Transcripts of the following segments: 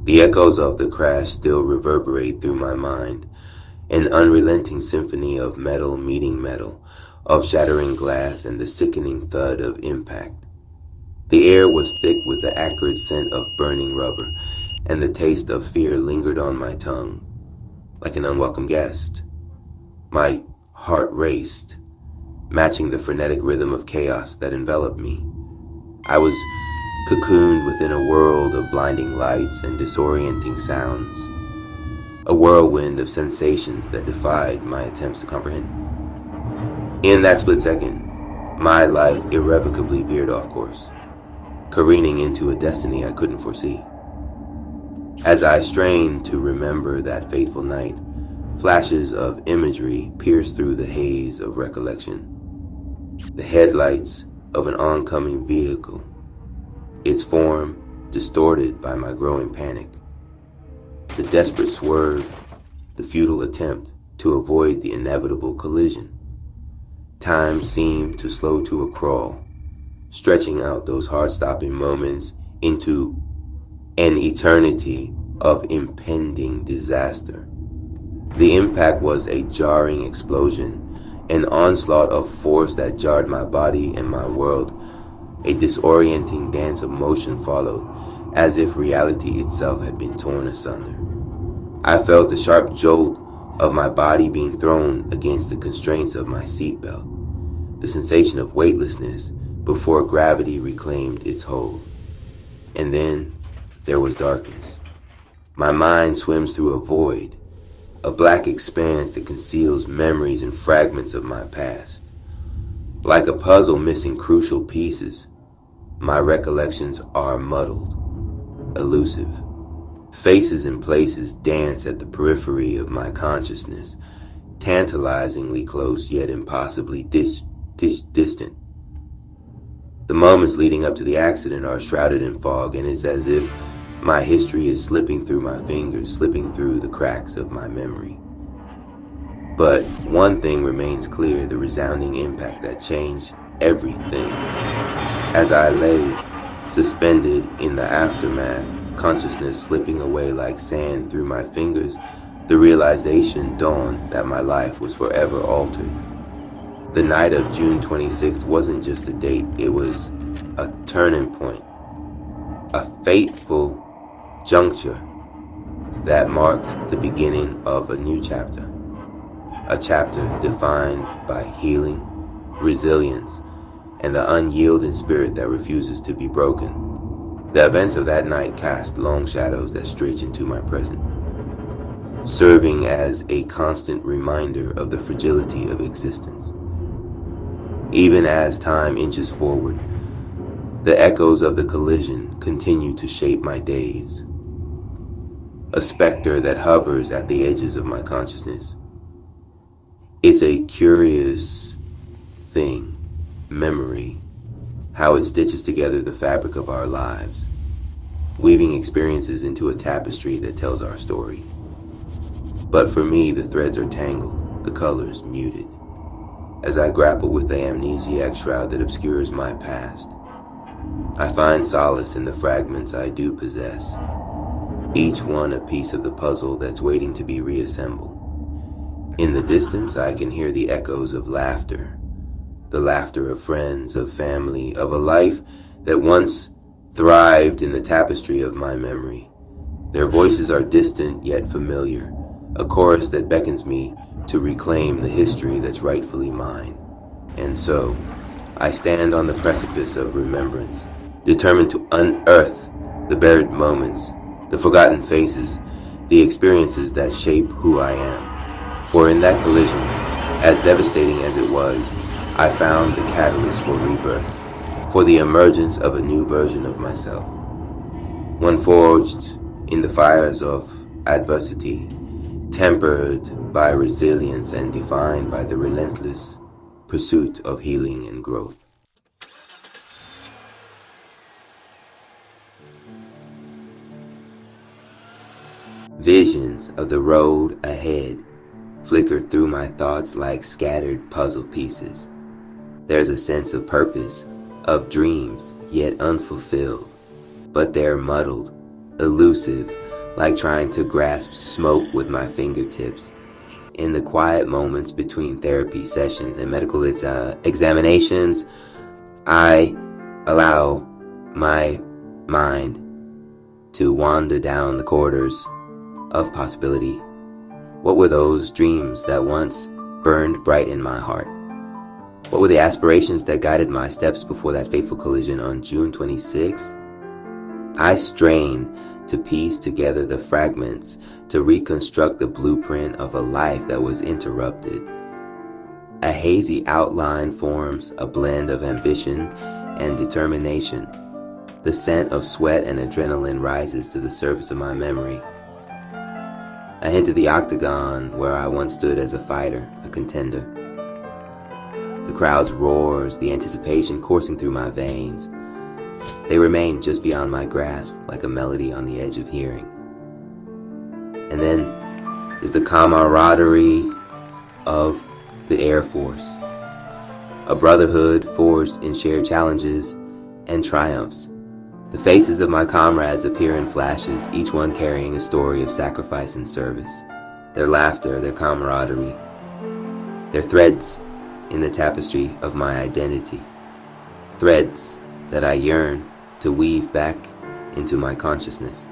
The echoes of the crash still reverberate through my mind, an unrelenting symphony of metal meeting metal, of shattering glass and the sickening thud of impact. The air was thick with the acrid scent of burning rubber, and the taste of fear lingered on my tongue, like an unwelcome guest. My heart raced, matching the frenetic rhythm of chaos that enveloped me. I was cocooned within a world of blinding lights and disorienting sounds, a whirlwind of sensations that defied my attempts to comprehend. In that split second, my life irrevocably veered off course, careening into a destiny I couldn't foresee. As I strained to remember that fateful night, flashes of imagery pierced through the haze of recollection. The headlights of an oncoming vehicle, its form distorted by my growing panic. The desperate swerve, the futile attempt to avoid the inevitable collision. Time seemed to slow to a crawl, stretching out those heart-stopping moments into an eternity of impending disaster. The impact was a jarring explosion, an onslaught of force that jarred my body and my world. A disorienting dance of motion followed, as if reality itself had been torn asunder. I felt the sharp jolt of my body being thrown against the constraints of my seatbelt, the sensation of weightlessness before gravity reclaimed its hold. And then there was darkness. My mind swims through a void, a black expanse that conceals memories and fragments of my past. Like a puzzle missing crucial pieces, my recollections are muddled, elusive. Faces and places dance at the periphery of my consciousness, tantalizingly close yet impossibly distant. The moments leading up to the accident are shrouded in fog, and it's as if my history is slipping through my fingers, slipping through the cracks of my memory. But one thing remains clear, the resounding impact that changed everything. As I lay suspended in the aftermath, consciousness slipping away like sand through my fingers, the realization dawned that my life was forever altered. The night of June 26th wasn't just a date, it was a turning point, a fateful juncture that marked the beginning of a new chapter. A chapter defined by healing, resilience, and the unyielding spirit that refuses to be broken. The events of that night cast long shadows that stretch into my present, serving as a constant reminder of the fragility of existence. Even as time inches forward, the echoes of the collision continue to shape my days, a specter that hovers at the edges of my consciousness. It's a curious thing, memory, how it stitches together the fabric of our lives, weaving experiences into a tapestry that tells our story. But for me, the threads are tangled, the colors muted, as I grapple with the amnesiac shroud that obscures my past. I find solace in the fragments I do possess, each one a piece of the puzzle that's waiting to be reassembled. In the distance, I can hear the echoes of laughter, the laughter of friends, of family, of a life that once thrived in the tapestry of my memory. Their voices are distant yet familiar, a chorus that beckons me to reclaim the history that's rightfully mine. And so, I stand on the precipice of remembrance, determined to unearth the buried moments, the forgotten faces, the experiences that shape who I am. For in that collision, as devastating as it was, I found the catalyst for rebirth, for the emergence of a new version of myself. One forged in the fires of adversity, tempered by resilience and defined by the relentless pursuit of healing and growth. Visions of the road ahead flickered through my thoughts like scattered puzzle pieces. There's a sense of purpose, of dreams yet unfulfilled, but they're muddled, elusive, like trying to grasp smoke with my fingertips. In the quiet moments between therapy sessions and medical examinations, I allow my mind to wander down the corridors of possibility. What were those dreams that once burned bright in my heart? What were the aspirations that guided my steps before that fateful collision on June 26th? I strain to piece together the fragments to reconstruct the blueprint of a life that was interrupted. A hazy outline forms a blend of ambition and determination. The scent of sweat and adrenaline rises to the surface of my memory. A hint of the octagon where I once stood as a fighter, a contender. The crowd's roars, the anticipation coursing through my veins. They remain just beyond my grasp, like a melody on the edge of hearing. And then is the camaraderie of the Air Force, a brotherhood forged in shared challenges and triumphs. The faces of my comrades appear in flashes, each one carrying a story of sacrifice and service. Their laughter, their camaraderie, their threads in the tapestry of my identity. Threads that I yearn to weave back into my consciousness.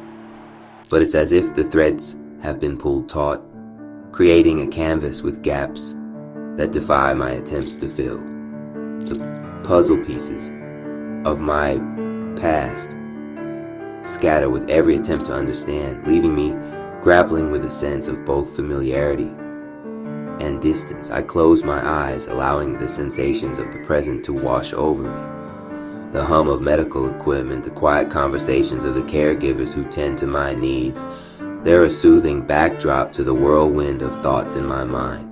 But it's as if the threads have been pulled taut, creating a canvas with gaps that defy my attempts to fill. The puzzle pieces of my past scatter with every attempt to understand, leaving me grappling with a sense of both familiarity and distance. I close my eyes, allowing the sensations of the present to wash over me. The hum of medical equipment, the quiet conversations of the caregivers who tend to my needs, they're a soothing backdrop to the whirlwind of thoughts in my mind.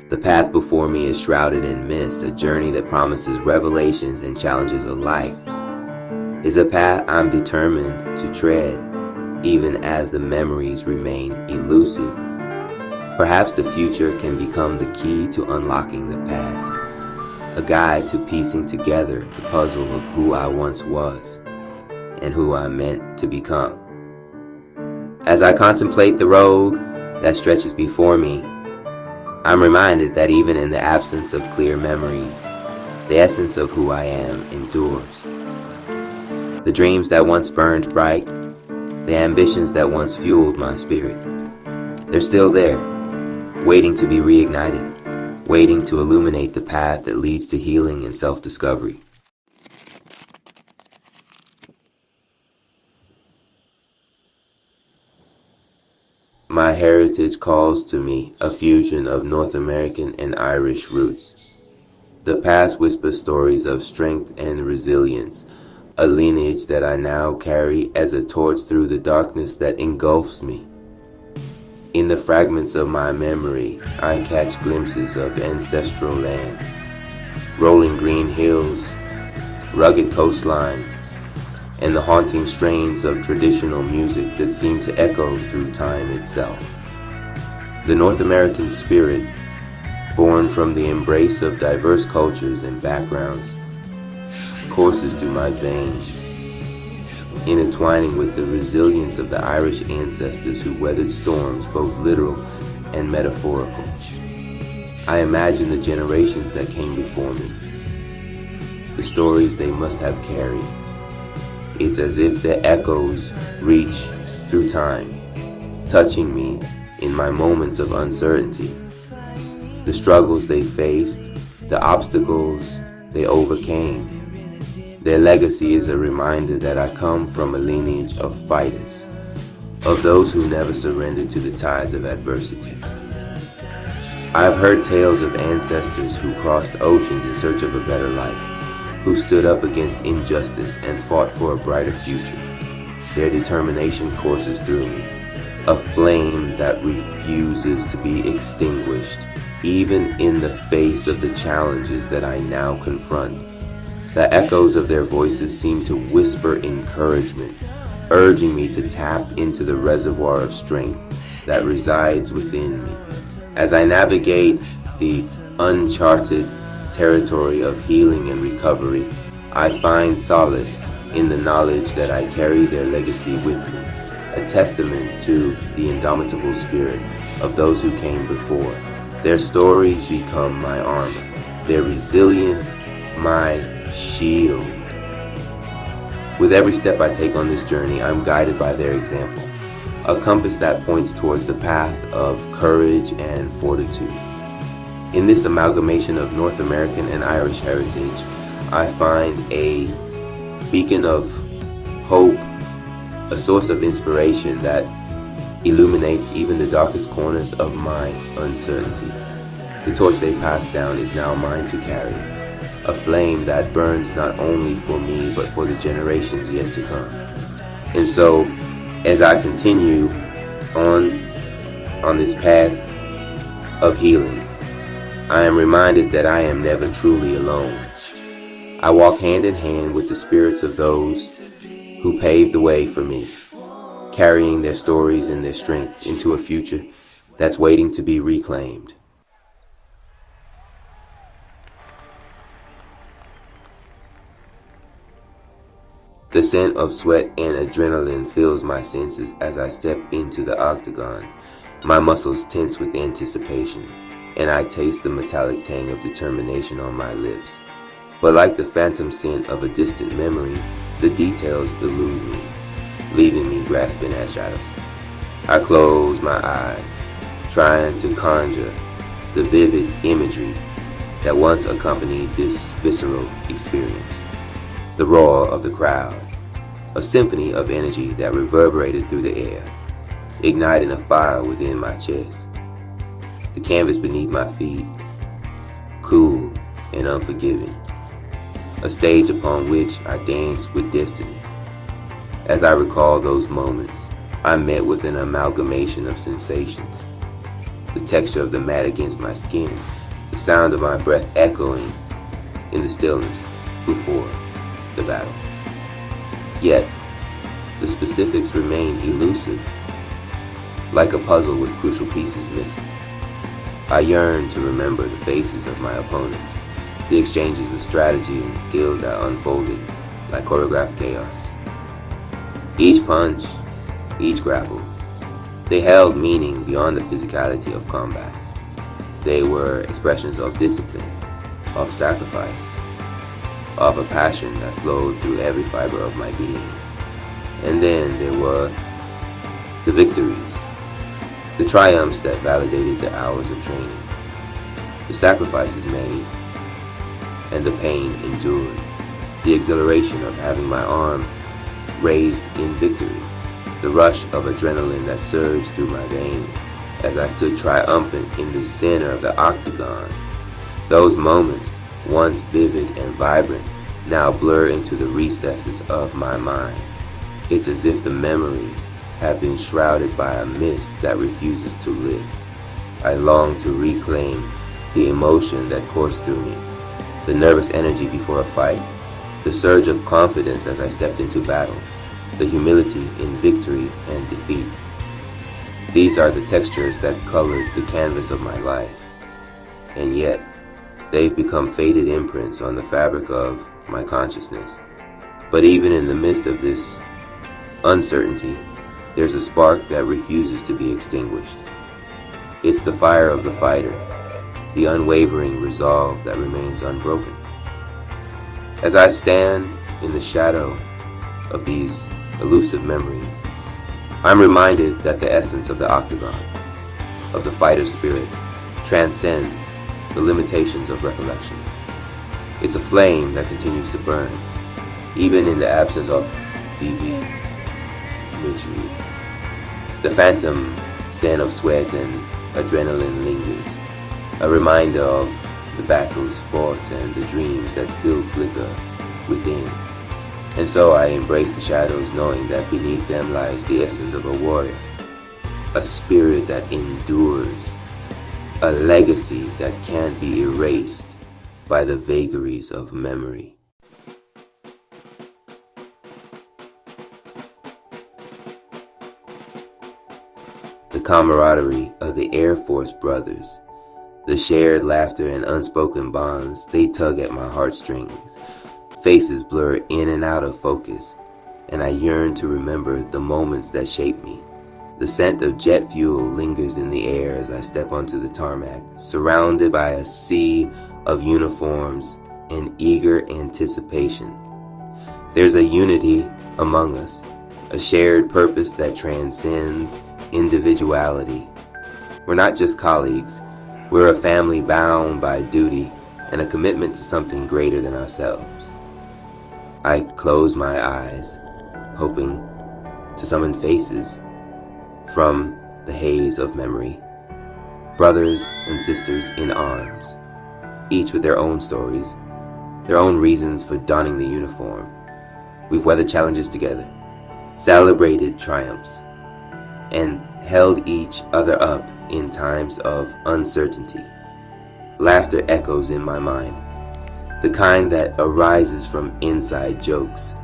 The path before me is shrouded in mist, a journey that promises revelations and challenges alike. Is a path I'm determined to tread, even as the memories remain elusive. Perhaps the future can become the key to unlocking the past, a guide to piecing together the puzzle of who I once was and who I'm meant to become. As I contemplate the road that stretches before me, I'm reminded that even in the absence of clear memories, the essence of who I am endures. The dreams that once burned bright, the ambitions that once fueled my spirit, they're still there, waiting to be reignited, waiting to illuminate the path that leads to healing and self-discovery. My heritage calls to me a fusion of North American and Irish roots. The past whispers stories of strength and resilience, a lineage that I now carry as a torch through the darkness that engulfs me. In the fragments of my memory, I catch glimpses of ancestral lands, rolling green hills, rugged coastlines, and the haunting strains of traditional music that seem to echo through time itself. The North American spirit, born from the embrace of diverse cultures and backgrounds, courses through my veins, intertwining with the resilience of the Irish ancestors who weathered storms both literal and metaphorical. I imagine the generations that came before me, the stories they must have carried. It's as if the echoes reach through time, touching me in my moments of uncertainty. The struggles they faced, the obstacles they overcame. Their legacy is a reminder that I come from a lineage of fighters, of those who never surrendered to the tides of adversity. I've heard tales of ancestors who crossed oceans in search of a better life, who stood up against injustice and fought for a brighter future. Their determination courses through me, a flame that refuses to be extinguished, even in the face of the challenges that I now confront. The echoes of their voices seem to whisper encouragement, urging me to tap into the reservoir of strength that resides within me. As I navigate the uncharted territory of healing and recovery, I find solace in the knowledge that I carry their legacy with me, a testament to the indomitable spirit of those who came before. Their stories become my armor, their resilience my shield. With every step I take on this journey, I'm guided by their example, a compass that points towards the path of courage and fortitude. In this amalgamation of North American and Irish heritage, I find a beacon of hope, a source of inspiration that illuminates even the darkest corners of my uncertainty. The torch they passed down is now mine to carry, a flame that burns not only for me but for the generations yet to come. And so, as I continue on this path of healing, I am reminded that I am never truly alone. I walk hand in hand with the spirits of those who paved the way for me, carrying their stories and their strength into a future that's waiting to be reclaimed. The scent of sweat and adrenaline fills my senses as I step into the octagon. My muscles tense with anticipation, and I taste the metallic tang of determination on my lips. But like the phantom scent of a distant memory, the details elude me, leaving me grasping at shadows. I close my eyes, trying to conjure the vivid imagery that once accompanied this visceral experience. The roar of the crowd, a symphony of energy that reverberated through the air, igniting a fire within my chest. The canvas beneath my feet, cool and unforgiving, a stage upon which I danced with destiny. As I recall those moments, I'm met with an amalgamation of sensations. The texture of the mat against my skin, the sound of my breath echoing in the stillness before the battle. Yet, the specifics remain elusive, like a puzzle with crucial pieces missing. I yearn to remember the faces of my opponents, the exchanges of strategy and skill that unfolded like choreographed chaos. Each punch, each grapple, they held meaning beyond the physicality of combat. They were expressions of discipline, of sacrifice, of a passion that flowed through every fiber of my being. And then there were the victories, the triumphs that validated the hours of training, the sacrifices made, and the pain endured, the exhilaration of having my arm raised in victory, the rush of adrenaline that surged through my veins as I stood triumphant in the center of the octagon. Those moments, once vivid and vibrant, now blur into the recesses of my mind. It's as if the memories have been shrouded by a mist that refuses to lift. I long to reclaim the emotion that coursed through me, the nervous energy before a fight, the surge of confidence as I stepped into battle, the humility in victory and defeat. These are the textures that colored the canvas of my life, and yet they've become faded imprints on the fabric of my consciousness. But even in the midst of this uncertainty, there's a spark that refuses to be extinguished. It's the fire of the fighter, the unwavering resolve that remains unbroken. As I stand in the shadow of these elusive memories, I'm reminded that the essence of the octagon, of the fighter's spirit, transcends the limitations of recollection. It's a flame that continues to burn, even in the absence of vivid imagery. The phantom scent of sweat and adrenaline lingers, a reminder of the battles fought and the dreams that still flicker within. And so I embrace the shadows, knowing that beneath them lies the essence of a warrior, a spirit that endures, a legacy that can't be erased by the vagaries of memory. The camaraderie of the Air Force brothers, the shared laughter and unspoken bonds, they tug at my heartstrings. Faces blur in and out of focus, and I yearn to remember the moments that shaped me. The scent of jet fuel lingers in the air as I step onto the tarmac, surrounded by a sea of uniforms and eager anticipation. There's a unity among us, a shared purpose that transcends individuality. We're not just colleagues, we're a family bound by duty and a commitment to something greater than ourselves. I close my eyes, hoping to summon faces from the haze of memory. Brothers and sisters in arms, each with their own stories, their own reasons for donning the uniform. We've weathered challenges together, celebrated triumphs, and held each other up in times of uncertainty. Laughter echoes in my mind, the kind that arises from inside jokes,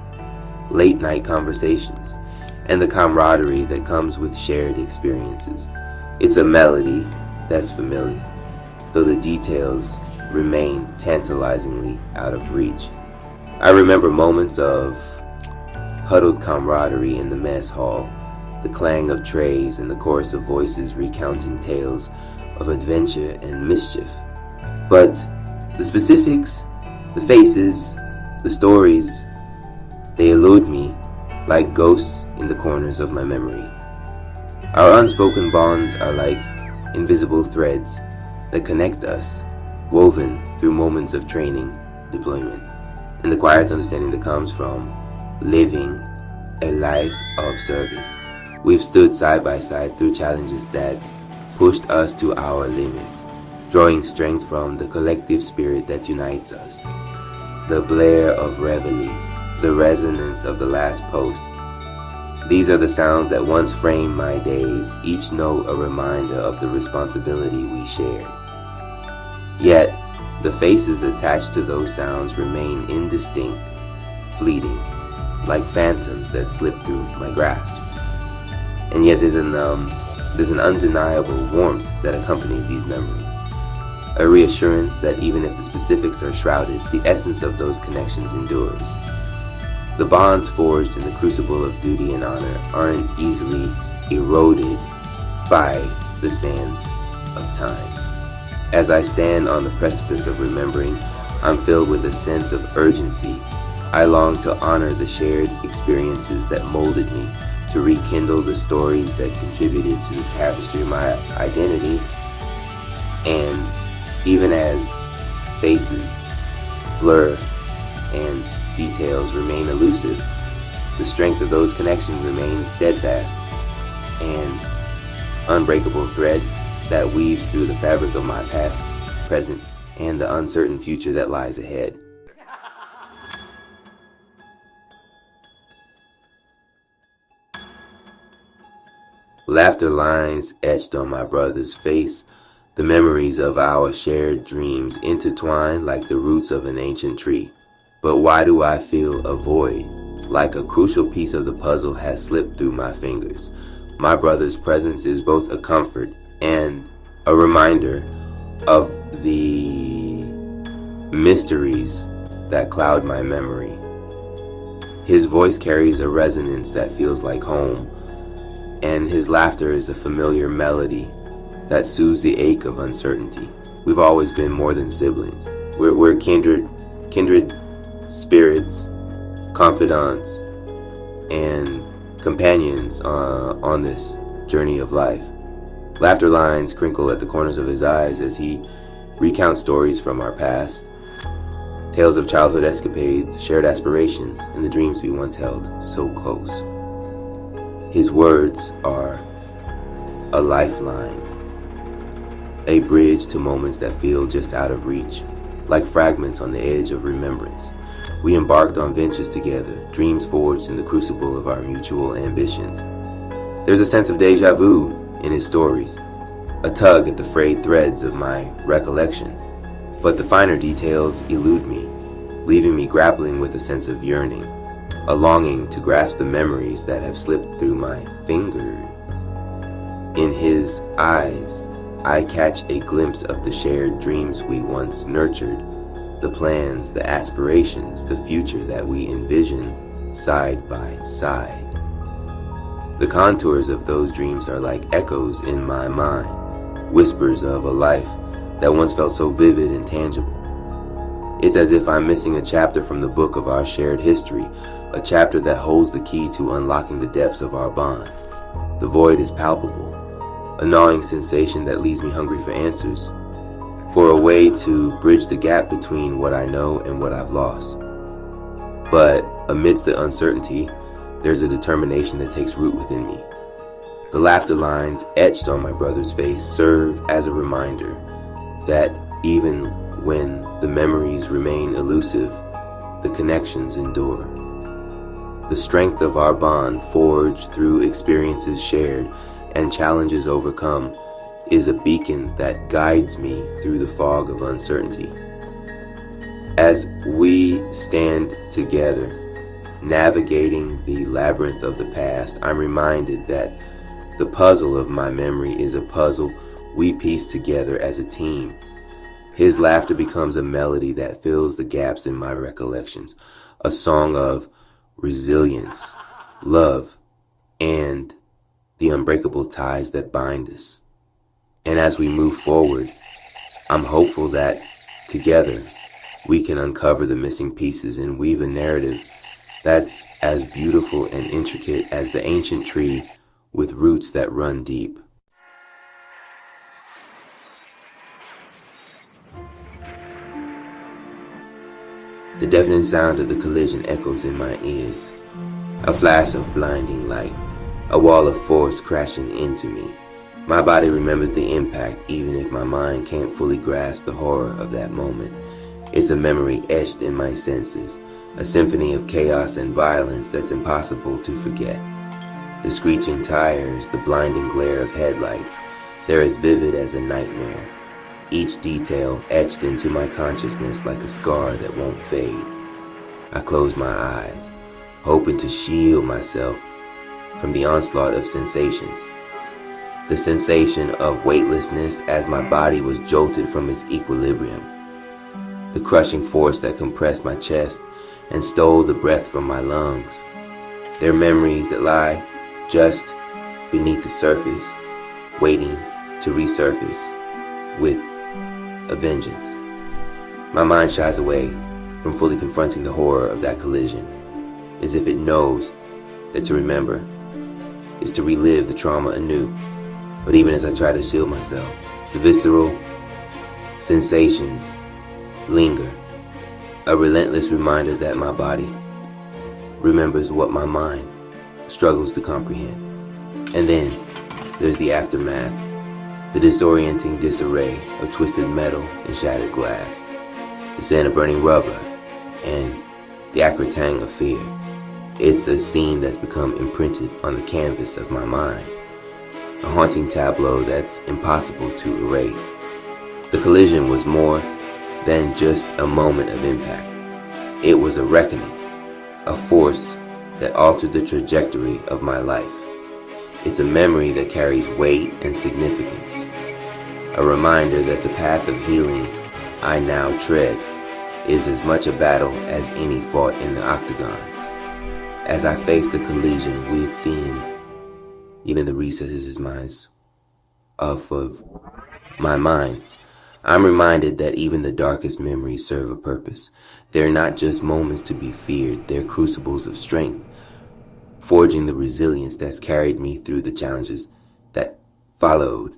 late night conversations, and the camaraderie that comes with shared experiences. It's a melody that's familiar, though the details remain tantalizingly out of reach. I remember moments of huddled camaraderie in the mess hall, the clang of trays and the chorus of voices recounting tales of adventure and mischief. But the specifics, the faces, the stories, they elude me like ghosts in the corners of my memory. Our unspoken bonds are like invisible threads that connect us, woven through moments of training, deployment, and the quiet understanding that comes from living a life of service. We've stood side by side through challenges that pushed us to our limits, drawing strength from the collective spirit that unites us. The blare of reveille, the resonance of the last post. These are the sounds that once framed my days, each note a reminder of the responsibility we shared. Yet, the faces attached to those sounds remain indistinct, fleeting, like phantoms that slip through my grasp. And yet there's an undeniable warmth that accompanies these memories. A reassurance that even if the specifics are shrouded, the essence of those connections endures. The bonds forged in the crucible of duty and honor aren't easily eroded by the sands of time. As I stand on the precipice of remembering, I'm filled with a sense of urgency. I long to honor the shared experiences that molded me, to rekindle the stories that contributed to the tapestry of my identity. And even as faces blur and details remain elusive, the strength of those connections remains steadfast, and unbreakable thread that weaves through the fabric of my past, present, and the uncertain future that lies ahead. Laughter lines etched on my brother's face, the memories of our shared dreams intertwined like the roots of an ancient tree. But why do I feel a void, like a crucial piece of the puzzle has slipped through my fingers? My brother's presence is both a comfort and a reminder of the mysteries that cloud my memory. His voice carries a resonance that feels like home, and his laughter is a familiar melody that soothes the ache of uncertainty. We've always been more than siblings. We're kindred spirits, confidants, and companions on this journey of life. Laughter lines crinkle at the corners of his eyes as he recounts stories from our past, tales of childhood escapades, shared aspirations, and the dreams we once held so close. His words are a lifeline, a bridge to moments that feel just out of reach, like fragments on the edge of remembrance. We embarked on ventures together, dreams forged in the crucible of our mutual ambitions. There's a sense of deja vu in his stories, a tug at the frayed threads of my recollection, but the finer details elude me, leaving me grappling with a sense of yearning, a longing to grasp the memories that have slipped through my fingers. In his eyes, I catch a glimpse of the shared dreams we once nurtured, the plans, the aspirations, the future that we envision side by side. The contours of those dreams are like echoes in my mind, whispers of a life that once felt so vivid and tangible. It's as if I'm missing a chapter from the book of our shared history, a chapter that holds the key to unlocking the depths of our bond. The void is palpable, a gnawing sensation that leaves me hungry for answers, for a way to bridge the gap between what I know and what I've lost. But amidst the uncertainty, there's a determination that takes root within me. The laughter lines etched on my brother's face serve as a reminder that even when the memories remain elusive, the connections endure. The strength of our bond, forged through experiences shared and challenges overcome, is a beacon that guides me through the fog of uncertainty. As we stand together, navigating the labyrinth of the past, I'm reminded that the puzzle of my memory is a puzzle we piece together as a team. His laughter becomes a melody that fills the gaps in my recollections, a song of resilience, love, and the unbreakable ties that bind us. And as we move forward, I'm hopeful that together we can uncover the missing pieces and weave a narrative that's as beautiful and intricate as the ancient tree with roots that run deep. The deafening sound of the collision echoes in my ears. A flash of blinding light, a wall of force crashing into me. My body remembers the impact even if my mind can't fully grasp the horror of that moment. It's a memory etched in my senses, a symphony of chaos and violence that's impossible to forget. The screeching tires, the blinding glare of headlights, they're as vivid as a nightmare. Each detail etched into my consciousness like a scar that won't fade. I close my eyes, hoping to shield myself from the onslaught of sensations. The sensation of weightlessness as my body was jolted from its equilibrium. The crushing force that compressed my chest and stole the breath from my lungs. They're memories that lie just beneath the surface, waiting to resurface with a vengeance. My mind shies away from fully confronting the horror of that collision, as if it knows that to remember is to relive the trauma anew. But even as I try to shield myself, the visceral sensations linger, a relentless reminder that my body remembers what my mind struggles to comprehend. And then there's the aftermath, the disorienting disarray of twisted metal and shattered glass, the scent of burning rubber, and the acrid tang of fear. It's a scene that's become imprinted on the canvas of my mind, a haunting tableau that's impossible to erase. The collision was more than just a moment of impact. It was a reckoning, a force that altered the trajectory of my life. It's a memory that carries weight and significance, a reminder that the path of healing I now tread is as much a battle as any fought in the octagon. As I face the collision within, even the recesses of my mind, I'm reminded that even the darkest memories serve a purpose. They're not just moments to be feared, they're crucibles of strength, forging the resilience that's carried me through the challenges that followed.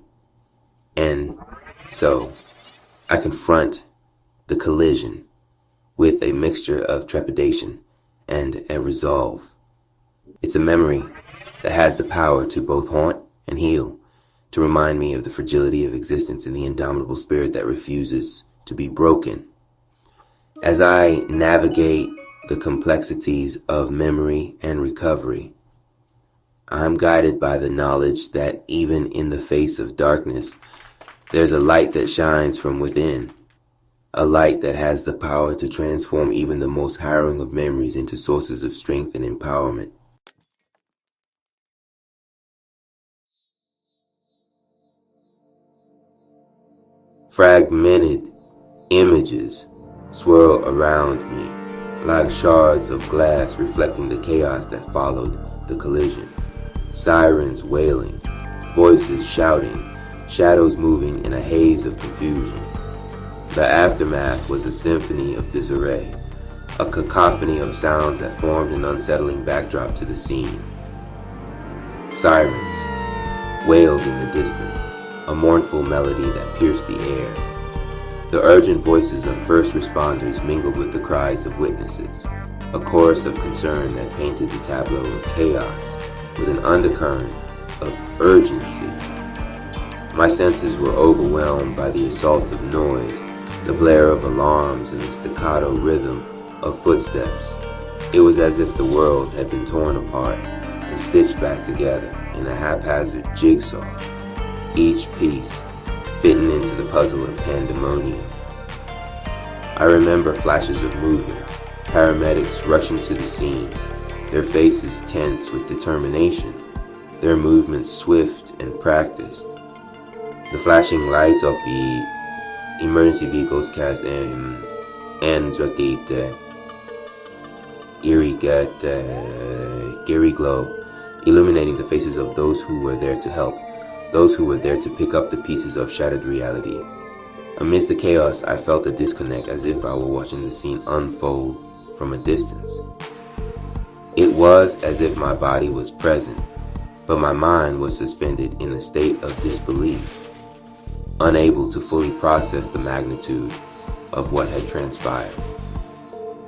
And so, I confront the collision with a mixture of trepidation and a resolve. It's a memory that has the power to both haunt and heal, to remind me of the fragility of existence and the indomitable spirit that refuses to be broken. As I navigate the complexities of memory and recovery, I'm guided by the knowledge that even in the face of darkness, there's a light that shines from within, a light that has the power to transform even the most harrowing of memories into sources of strength and empowerment. Fragmented images swirl around me like shards of glass reflecting the chaos that followed the collision. Sirens wailing, voices shouting, shadows moving in a haze of confusion. The aftermath was a symphony of disarray, a cacophony of sounds that formed an unsettling backdrop to the scene. Sirens wailed in the distance, a mournful melody that pierced the air. The urgent voices of first responders mingled with the cries of witnesses, a chorus of concern that painted the tableau of chaos with an undercurrent of urgency. My senses were overwhelmed by the assault of noise, the blare of alarms, and the staccato rhythm of footsteps. It was as if the world had been torn apart and stitched back together in a haphazard jigsaw, each piece fitting into the puzzle of pandemonium. I remember flashes of movement, paramedics rushing to the scene, their faces tense with determination, their movements swift and practiced. The flashing lights of the emergency vehicles cast an eerie glow, illuminating the faces of those who were there to help, those who were there to pick up the pieces of shattered reality. Amidst the chaos, I felt a disconnect, as if I were watching the scene unfold from a distance. It was as if my body was present, but my mind was suspended in a state of disbelief, unable to fully process the magnitude of what had transpired.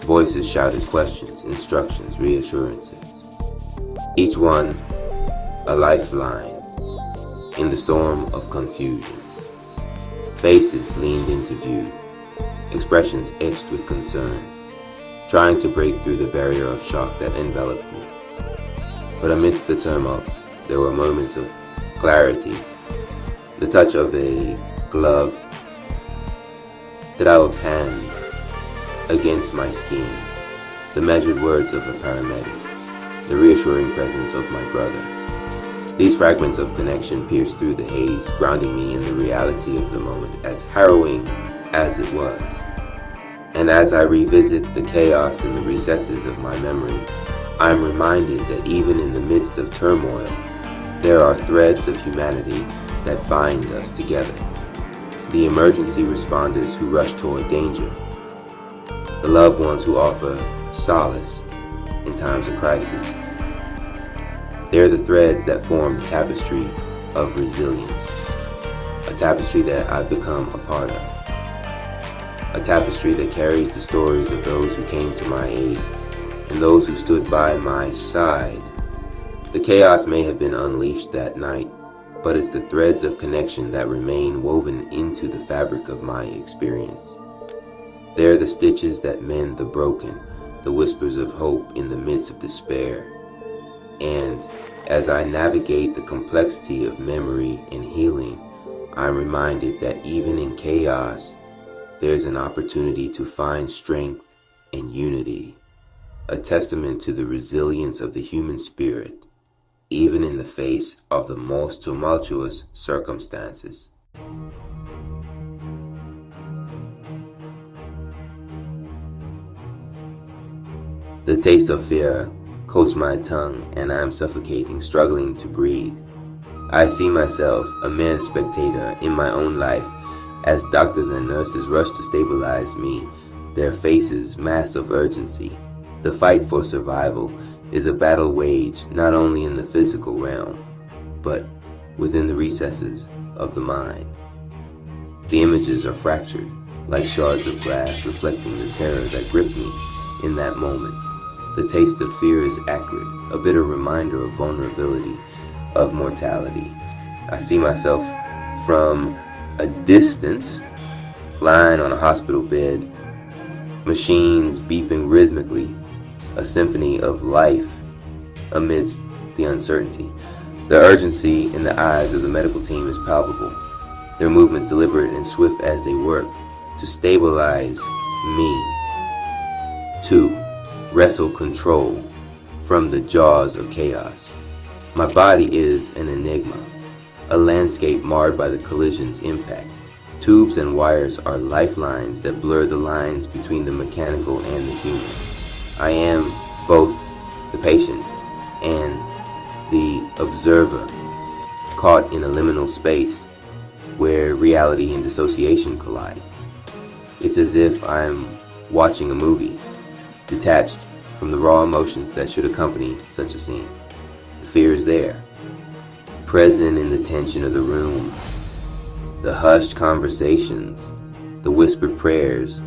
Voices shouted questions, instructions, reassurances, each one a lifeline in the storm of confusion. Faces leaned into view, expressions etched with concern, trying to break through the barrier of shock that enveloped me. But amidst the turmoil, there were moments of clarity, the touch of a glove, the dial of hand against my skin, the measured words of a paramedic, the reassuring presence of my brother. These fragments of connection pierced through the haze, grounding me in the reality of the moment, as harrowing as it was. And as I revisit the chaos in the recesses of my memory, I am reminded that even in the midst of turmoil, there are threads of humanity that bind us together. The emergency responders who rush toward danger, the loved ones who offer solace in times of crisis. They're the threads that form the tapestry of resilience, a tapestry that I've become a part of, a tapestry that carries the stories of those who came to my aid and those who stood by my side. The chaos may have been unleashed that night, but it's the threads of connection that remain woven into the fabric of my experience. They're the stitches that mend the broken, the whispers of hope in the midst of despair. And as I navigate the complexity of memory and healing, I'm reminded that even in chaos, there's an opportunity to find strength and unity, a testament to the resilience of the human spirit, even in the face of the most tumultuous circumstances. The taste of fear coats my tongue, and I am suffocating, struggling to breathe. I see myself, a mere spectator in my own life, as doctors and nurses rush to stabilize me, their faces masked of urgency. The fight for survival is a battle waged not only in the physical realm, but within the recesses of the mind. The images are fractured, like shards of glass, reflecting the terror that gripped me in that moment. The taste of fear is acrid, a bitter reminder of vulnerability, of mortality. I see myself from a distance, lying on a hospital bed, machines beeping rhythmically, a symphony of life amidst the uncertainty. The urgency in the eyes of the medical team is palpable, their movements deliberate and swift as they work to stabilize me, to wrestle control from the jaws of chaos. My body is an enigma, a landscape marred by the collision's impact. Tubes and wires are lifelines that blur the lines between the mechanical and the human. I am both the patient and the observer, caught in a liminal space where reality and dissociation collide. It's as if I'm watching a movie, detached from the raw emotions that should accompany such a scene. The fear is there, present in the tension of the room, the hushed conversations, the whispered prayers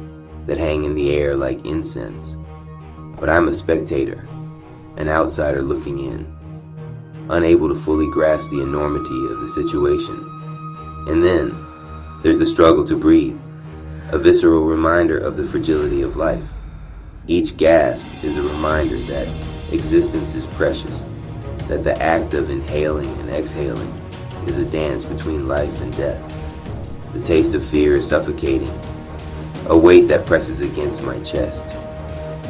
that hang in the air like incense. But I'm a spectator, an outsider looking in, unable to fully grasp the enormity of the situation. And then there's the struggle to breathe, a visceral reminder of the fragility of life. Each gasp is a reminder that existence is precious, that the act of inhaling and exhaling is a dance between life and death. The taste of fear is suffocating, a weight that presses against my chest,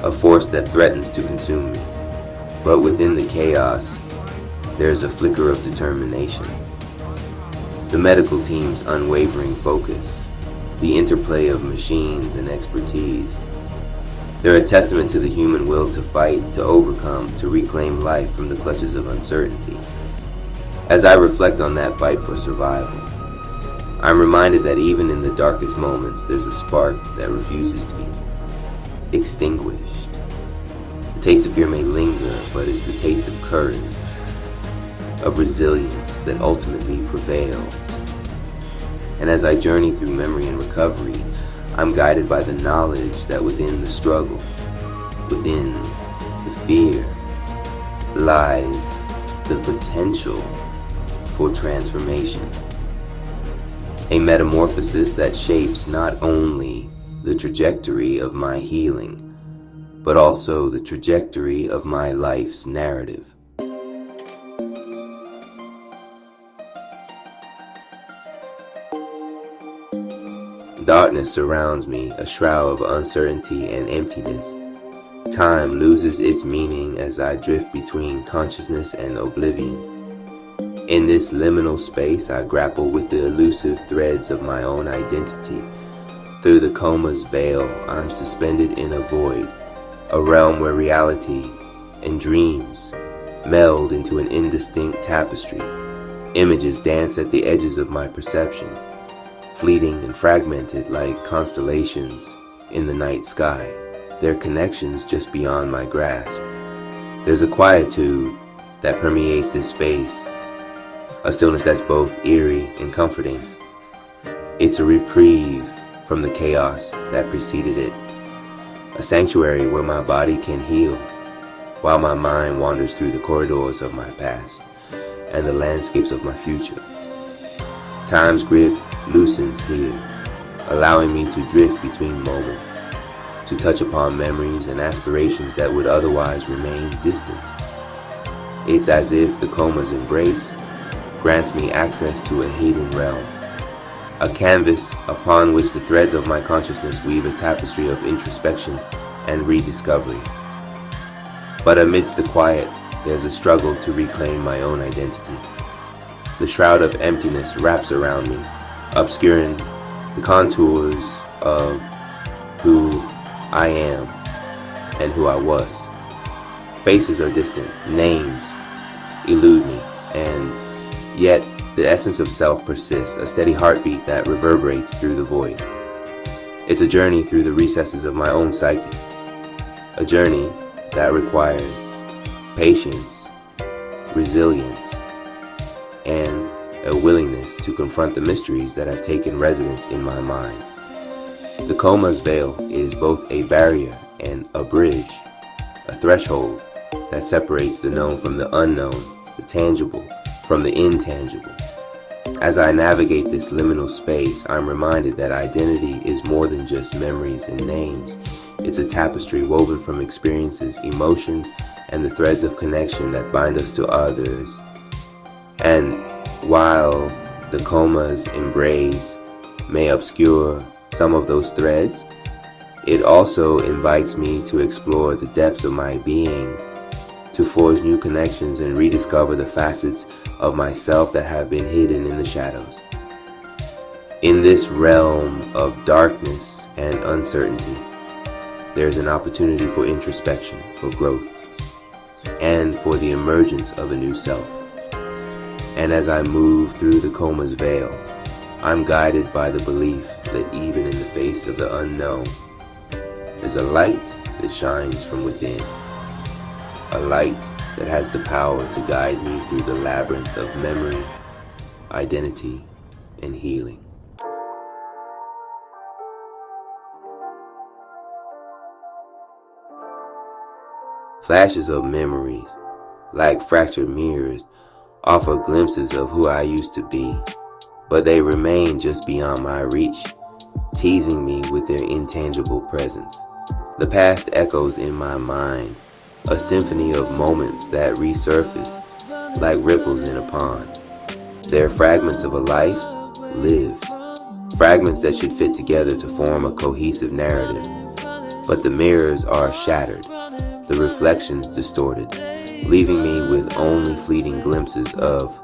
a force that threatens to consume me. But within the chaos, there's a flicker of determination. The medical team's unwavering focus, the interplay of machines and expertise, they're a testament to the human will to fight, to overcome, to reclaim life from the clutches of uncertainty. As I reflect on that fight for survival, I'm reminded that even in the darkest moments, there's a spark that refuses to be extinguished. The taste of fear may linger, but it's the taste of courage, of resilience that ultimately prevails. And as I journey through memory and recovery, I'm guided by the knowledge that within the struggle, within the fear, lies the potential for transformation. A metamorphosis that shapes not only the trajectory of my healing, but also the trajectory of my life's narrative. Darkness surrounds me, a shroud of uncertainty and emptiness. Time loses its meaning as I drift between consciousness and oblivion. In this liminal space, I grapple with the elusive threads of my own identity. Through the coma's veil, I'm suspended in a void, a realm where reality and dreams meld into an indistinct tapestry. Images dance at the edges of my perception, fleeting and fragmented like constellations in the night sky, their connections just beyond my grasp. There's a quietude that permeates this space, a stillness that's both eerie and comforting. It's a reprieve from the chaos that preceded it, a sanctuary where my body can heal, while my mind wanders through the corridors of my past and the landscapes of my future. Time's grip loosens here, allowing me to drift between moments, to touch upon memories and aspirations that would otherwise remain distant. It's as if the coma's embrace grants me access to a hidden realm, a canvas upon which the threads of my consciousness weave a tapestry of introspection and rediscovery. But amidst the quiet, there's a struggle to reclaim my own identity. The shroud of emptiness wraps around me, obscuring the contours of who I am and who I was. Faces are distant, names elude me, and yet the essence of self persists, a steady heartbeat that reverberates through the void. It's a journey through the recesses of my own psyche, a journey that requires patience, resilience, and a willingness to confront the mysteries that have taken residence in my mind. The coma's veil is both a barrier and a bridge, a threshold that separates the known from the unknown, the tangible from the intangible. As I navigate this liminal space, I'm reminded that identity is more than just memories and names. It's a tapestry woven from experiences, emotions, and the threads of connection that bind us to others. And while the coma's embrace may obscure some of those threads, it also invites me to explore the depths of my being, to forge new connections and rediscover the facets of myself that have been hidden in the shadows. In this realm of darkness and uncertainty, there's an opportunity for introspection, for growth, and for the emergence of a new self. And as I move through the coma's veil, I'm guided by the belief that even in the face of the unknown, there's a light that shines from within. A light that has the power to guide me through the labyrinth of memory, identity, and healing. Flashes of memories, like fractured mirrors, offer glimpses of who I used to be, but they remain just beyond my reach, teasing me with their intangible presence. The past echoes in my mind, a symphony of moments that resurface like ripples in a pond. They're fragments of a life lived, fragments that should fit together to form a cohesive narrative. But the mirrors are shattered, the reflections distorted, leaving me with only fleeting glimpses of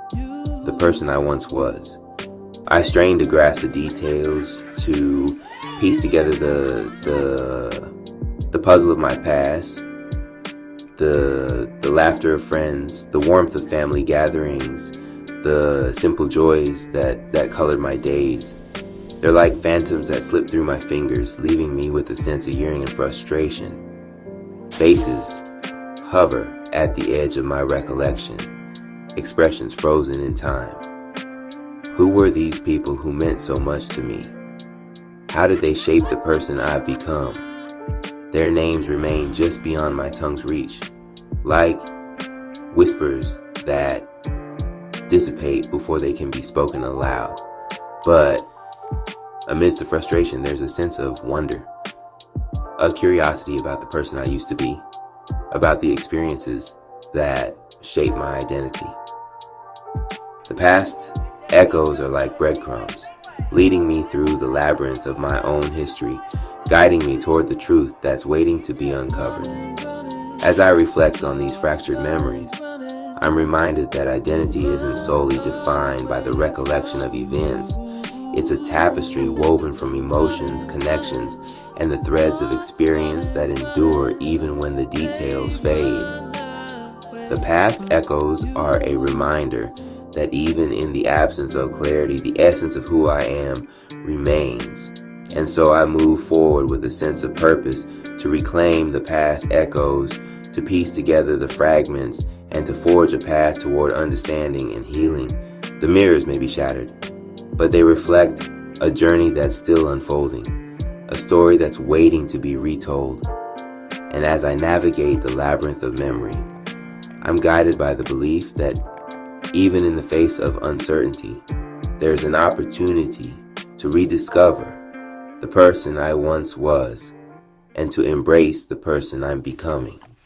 the person I once was. I strain to grasp the details, to piece together the puzzle of my past, the laughter of friends, the warmth of family gatherings, the simple joys that colored my days. They're like phantoms that slip through my fingers, leaving me with a sense of yearning and frustration. Faces hover at the edge of my recollection, expressions frozen in time. Who were these people who meant so much to me? How did they shape the person I've become? Their names remain just beyond my tongue's reach, like whispers that dissipate before they can be spoken aloud. But amidst the frustration, there's a sense of wonder, a curiosity about the person I used to be, about the experiences that shape my identity. The past echoes are like breadcrumbs, leading me through the labyrinth of my own history, guiding me toward the truth that's waiting to be uncovered. As I reflect on these fractured memories, I'm reminded that identity isn't solely defined by the recollection of events. It's a tapestry woven from emotions, connections, and the threads of experience that endure even when the details fade. The past echoes are a reminder that even in the absence of clarity, the essence of who I am remains. And so I move forward with a sense of purpose to reclaim the past echoes, to piece together the fragments, and to forge a path toward understanding and healing. The mirrors may be shattered, but they reflect a journey that's still unfolding, a story that's waiting to be retold. And as I navigate the labyrinth of memory, I'm guided by the belief that even in the face of uncertainty, there's an opportunity to rediscover the person I once was and to embrace the person I'm becoming.